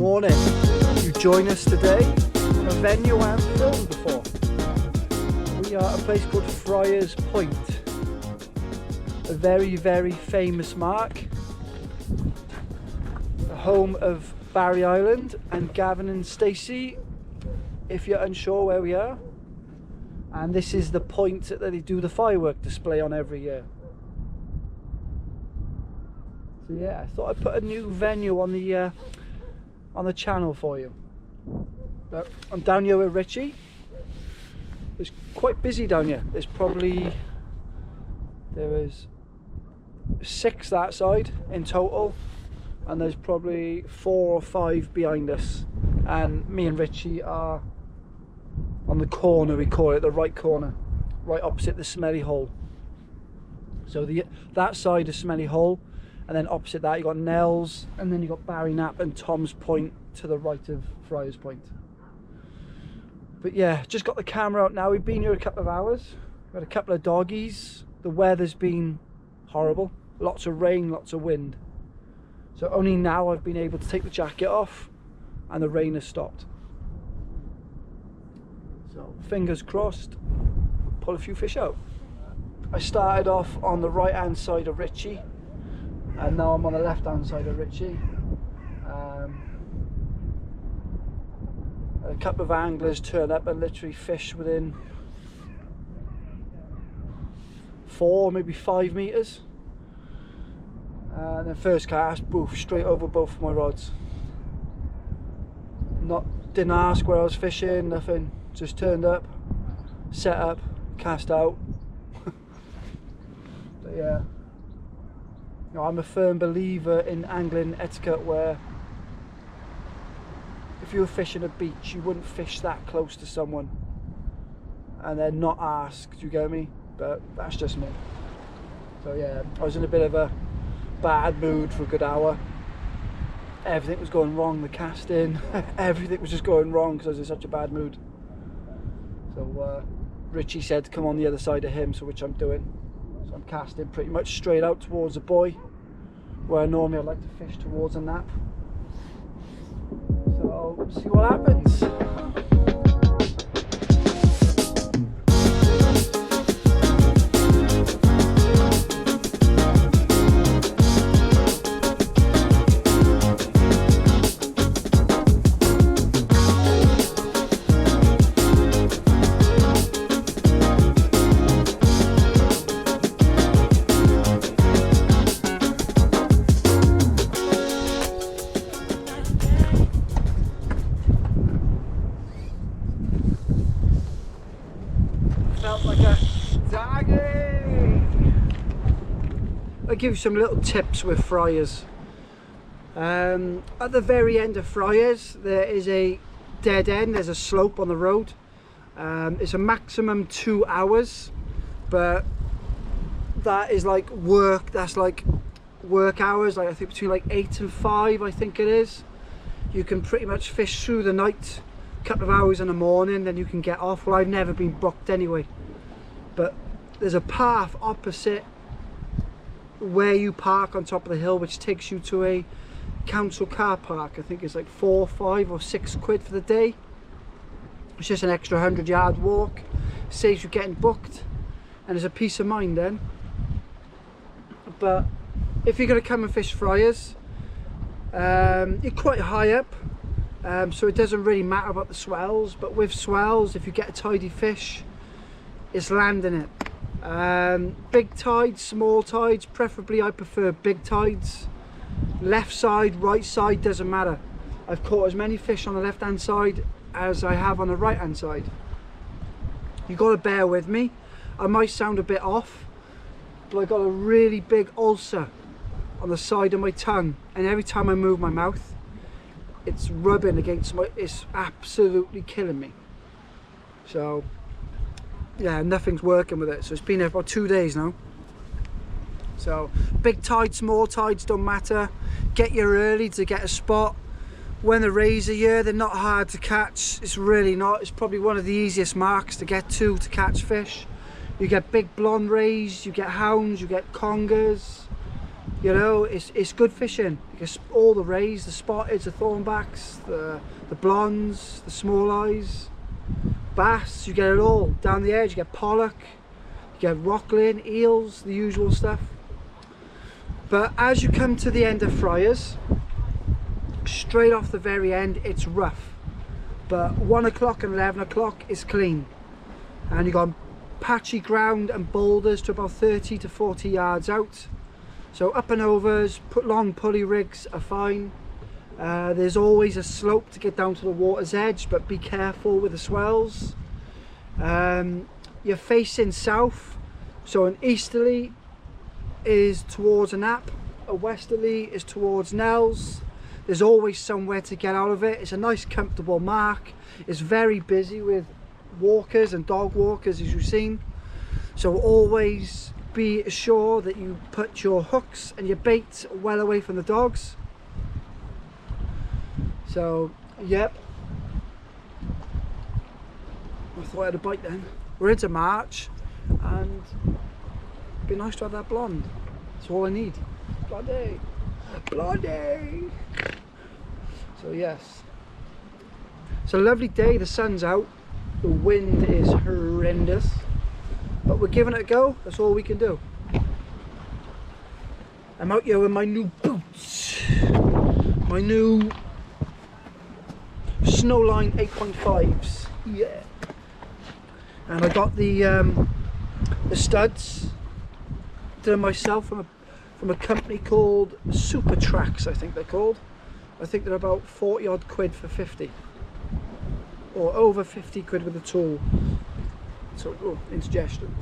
morning. You join us today on a venue I haven't filmed before. We are at a place called Friars Point, a very, very famous mark, the home of Barry Island and Gavin and Stacey, if you're unsure where we are. And this is the point that they do the firework display on every year. So yeah, I thought I'd put a new venue on the channel for you. But I'm down here with Richie. It's quite busy down here. There is 6 that side in total, and there's probably 4 or 5 behind us. And me and Richie are on the corner, we call it, the right corner, right opposite the smelly hole. So that side is smelly hole, and then opposite that you got Nell's, and then you got Barry Knapp and Tom's Point to the right of Friars Point. But yeah, just got the camera out now. We've been here a couple of hours. We had a couple of doggies. The weather's been horrible. Lots of rain, lots of wind. So only now I've been able to take the jacket off and the rain has stopped. So fingers crossed, pull a few fish out. I started off on the right hand side of Richie, and now I'm on the left hand side of Richie. A couple of anglers turn up and literally fish within 4, maybe 5 meters. And then first cast, boof, straight over both of my rods. Didn't ask where I was fishing, nothing. Just turned up, set up, cast out. But yeah, you know, I'm a firm believer in angling etiquette, where if you were fishing a beach, you wouldn't fish that close to someone and then not ask. Do you get me? But that's just me. So yeah, I was in a bit of a bad mood for a good hour. Everything was going wrong, the casting, everything was just going wrong because I was in such a bad mood. So Richie said to come on the other side of him, so which I'm doing. So I'm casting pretty much straight out towards the buoy, where normally I like to fish towards a nap. So see what happens. Felt like a doggy. I'll give you some little tips with Friars. At the very end of Friars there is a dead end, there's a slope on the road. It's a maximum 2 hours, but that is like work, that's like work hours, like I think between like 8 and 5 I think it is. You can pretty much fish through the night, couple of hours in the morning, then you can get off. Well, I've never been booked anyway, but there's a path opposite where you park on top of the hill which takes you to a council car park. I think it's like 4, 5 or 6 quid for the day. It's just an extra 100-yard walk, saves you getting booked, and there's a peace of mind then. But if you're going to come and fish Friars, you're quite high up. So it doesn't really matter about the swells, but with swells, if you get a tidy fish, it's landing it. Big tides, small tides, preferably I prefer big tides. Left side, right side, doesn't matter. I've caught as many fish on the left hand side as I have on the right hand side. You've got to bear with me. I might sound a bit off, but I got a really big ulcer on the side of my tongue, and every time I move my mouth, it's rubbing against it's absolutely killing me. So yeah, nothing's working with it. So it's been there for about 2 days now. So big tides, small tides, don't matter. Get here early to get a spot. When the rays are here, they're not hard to catch. It's really not. It's probably one of the easiest marks to get to catch fish. You get big blonde rays, you get hounds, you get congers. You know, it's good fishing because all the rays, the spotteds, the thornbacks, the blondes, the small eyes, bass, you get it all. Down the edge you get pollock, you get rockling, eels, the usual stuff. But as you come to the end of Friars, straight off the very end, it's rough. But 1 o'clock and 11 o'clock is clean. And you got patchy ground and boulders to about 30 to 40 yards out. So up and overs, long pulley rigs are fine. There's always a slope to get down to the water's edge, but be careful with the swells. You're facing south, so an easterly is towards a nap, a westerly is towards Nels. There's always somewhere to get out of it. It's a nice comfortable mark. It's very busy with walkers and dog walkers, as you've seen. So always be sure that you put your hooks and your bait well away from the dogs. So, yep. I thought I had a bite then. We're into March and it'd be nice to have that blonde. That's all I need. Blondie! Blondie! So yes. It's a lovely day, the sun's out. The wind is horrendous. But we're giving it a go, that's all we can do. I'm out here with my new boots. My new Snowline 8.5s. Yeah. And I got the studs. Did them myself from a company called Super Tracks, I think they're called. I think they're about 40 odd quid for 50. Or over 50 quid with a tool. So, oh, indigestion.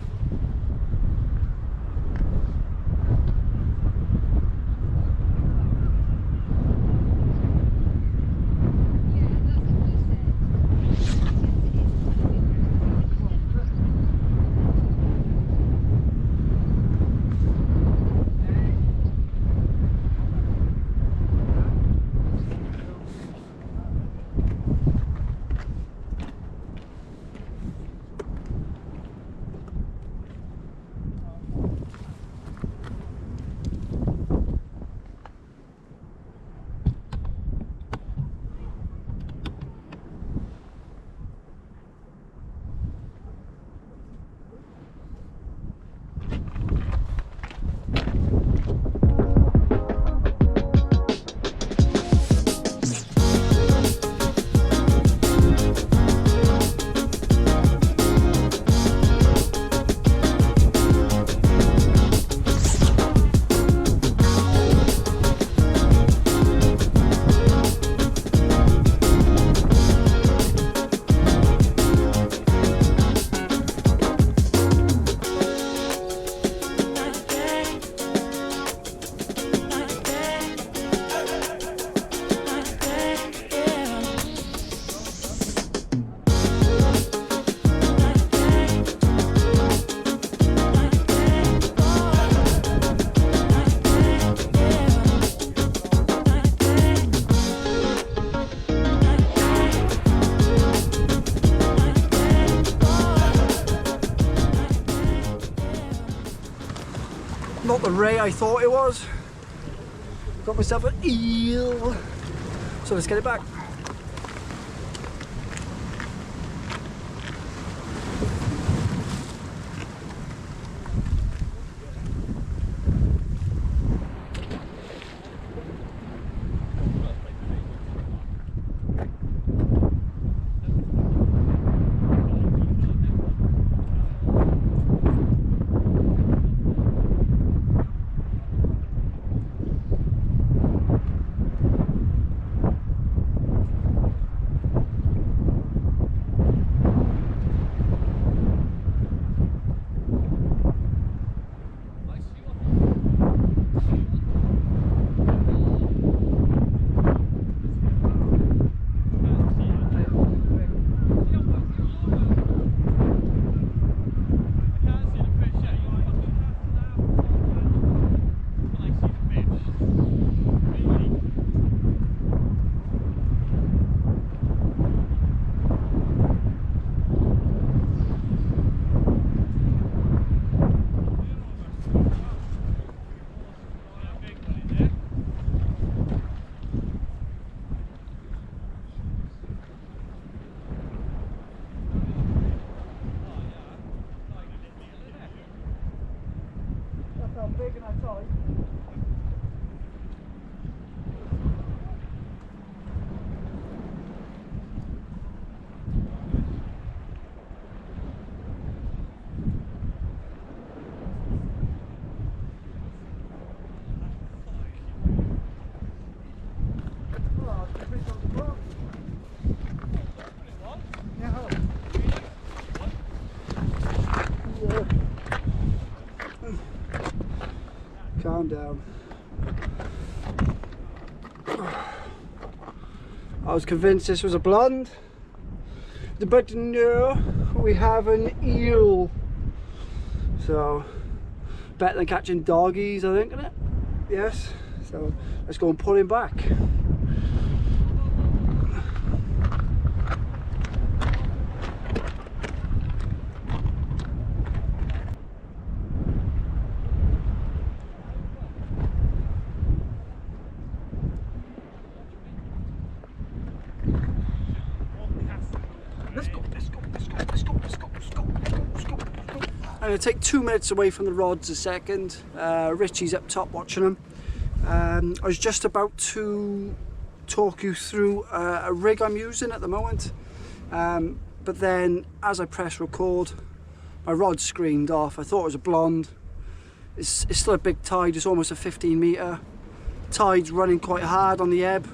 Not the ray I thought it was. Got myself an eel. So let's get it back. taking our time. Calm down. I was convinced this was a blonde, but no, we have an eel. So, better than catching doggies, I think, isn't it? Yes. So, let's go and pull him back. I'm going to take 2 minutes away from the rods a second. Richie's up top watching them. I was just about to talk you through a rig I'm using at the moment, but then as I press record, my rod screened off. I thought it was a blonde. It's still a big tide, it's almost a 15 metre. Tide's running quite hard on the ebb.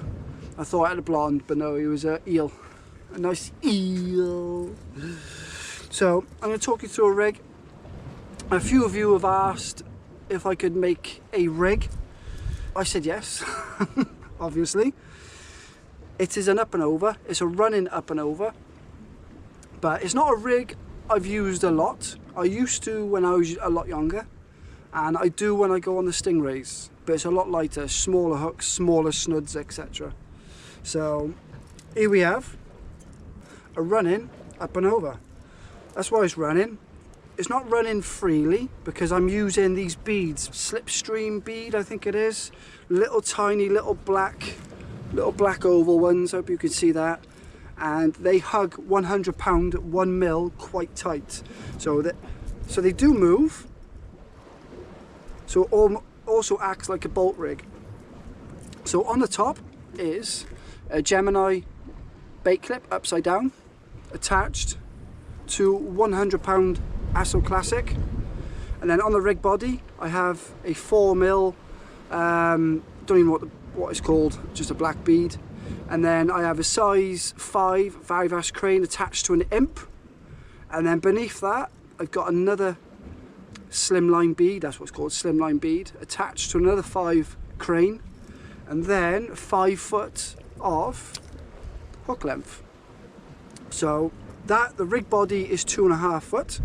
I thought I had a blonde, but no, it was an eel. A nice eel. So I'm going to talk you through a rig. A few of you have asked if I could make a rig. I said yes, obviously. It is an up and over, it's a running up and over, but it's not a rig I've used a lot. I used to when I was a lot younger, and I do when I go on the stingrays, but it's a lot lighter, smaller hooks, smaller snuds, etc. So here we have a running up and over. That's why it's running. It's not running freely because I'm using these beads, slipstream bead I think it is, little tiny little black oval ones, hope you can see that, and they hug 100 pound 1 mil quite tight, so they do move, so it also acts like a bolt rig. So on the top is a Gemini bait clip upside down attached to 100 pound Asso Classic, and then on the rig body I have a 4 mil, don't even know what it's called, just a black bead, and then I have a size 5 Friars crane attached to an imp, and then beneath that I've got another slimline bead, that's what's called, slimline bead, attached to another 5 crane, and then 5 foot of hook length. So that the rig body is 2.5 foot.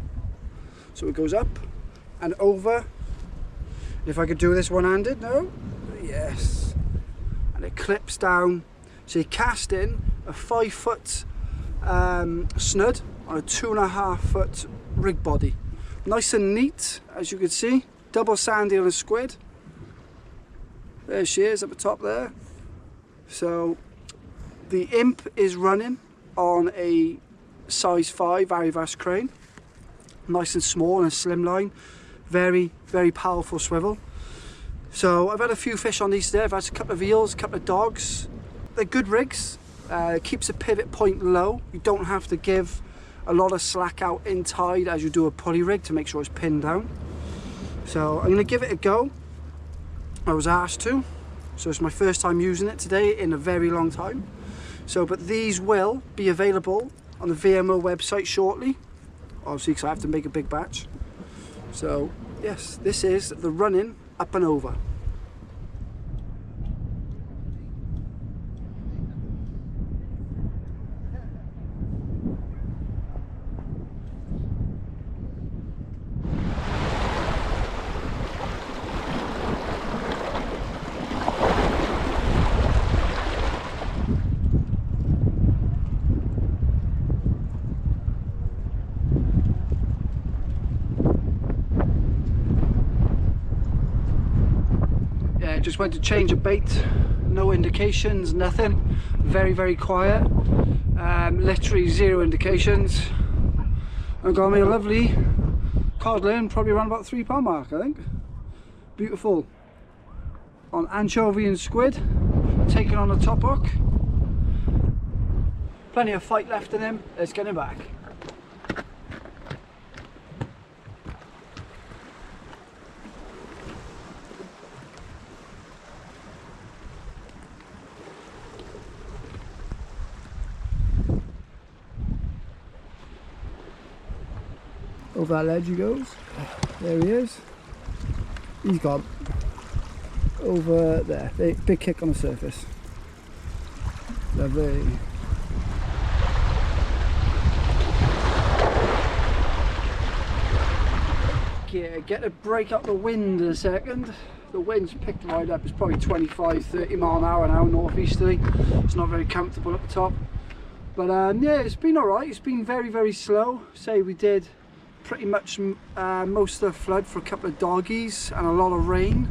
So it goes up and over. If I could do this one-handed, no? Yes. And it clips down. So you cast in a 5 foot snud on a 2.5 foot rig body. Nice and neat, as you can see. Double sandy on a squid. There she is at the top there. So the imp is running on a size 5 Friars crane. Nice and small and slimline, very powerful swivel. So I've had a few fish on these today. I've had a couple of eels, a couple of dogs. They're good rigs. It keeps the pivot point low. You don't have to give a lot of slack out in tide as you do a pulley rig to make sure it's pinned down. So I'm going to give it a go. I was asked to, so it's my first time using it today in a very long time. So, but these will be available on the VMO website shortly, obviously because I have to make a big batch. So yes, this is the running up and over. Just went to change a bait, no indications, nothing, very quiet, literally 0 indications. I got me a lovely codlin, probably around about £3 mark I think. Beautiful. On anchovy and squid, taken on the top hook. Plenty of fight left in him. Let's get him back. Over that ledge he goes. There he is. He's gone. Over there. Big kick on the surface. Lovely. Yeah, get to break up the wind in a second. The wind's picked right up. It's probably 25-30 mile an hour now, northeasterly. It's not very comfortable at the top. But yeah, it's been alright. It's been very, very slow. Say we did pretty much most of the flood for a couple of doggies and a lot of rain.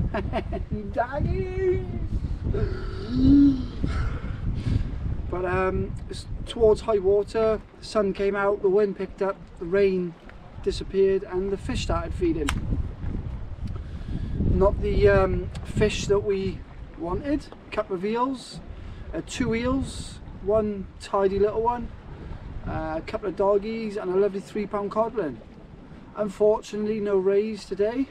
Doggies! But it's towards high water, the sun came out, the wind picked up, the rain disappeared and the fish started feeding. Not the fish that we wanted. A couple of eels, 2 eels, 1 tidy little one, a couple of doggies and a lovely 3-pound codlin. Unfortunately no rays today,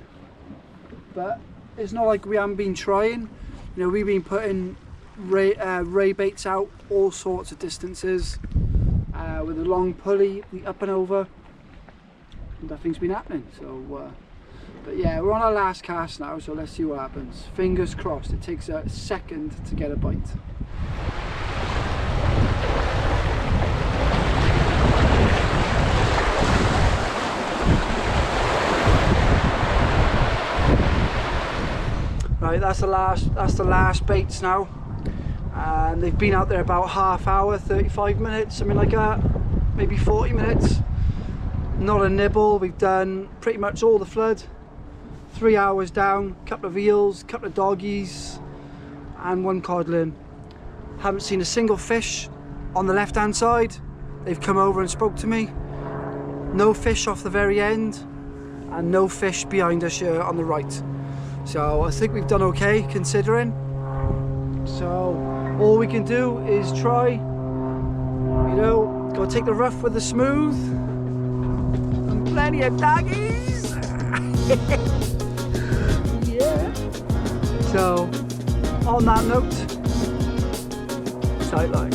but it's not like we haven't been trying. You know, we've been putting ray baits out all sorts of distances with a long pulley, the up and over. Nothing's been happening, so but yeah, we're on our last cast now, so let's see what happens. Fingers crossed. It takes a second to get a bite. Right, that's the last baits now, and they've been out there about half hour, 35 minutes, something like that, maybe 40 minutes. Not a nibble. We've done pretty much all the flood. 3 hours down, couple of eels, couple of doggies and 1 codlin. Haven't seen a single fish on the left hand side. They've come over and spoke to me. No fish off the very end and no fish behind us here on the right. So I think we've done okay considering. So all we can do is try, you know, gotta take the rough with the smooth. And plenty of doggies. Yeah. So on that note, sight line.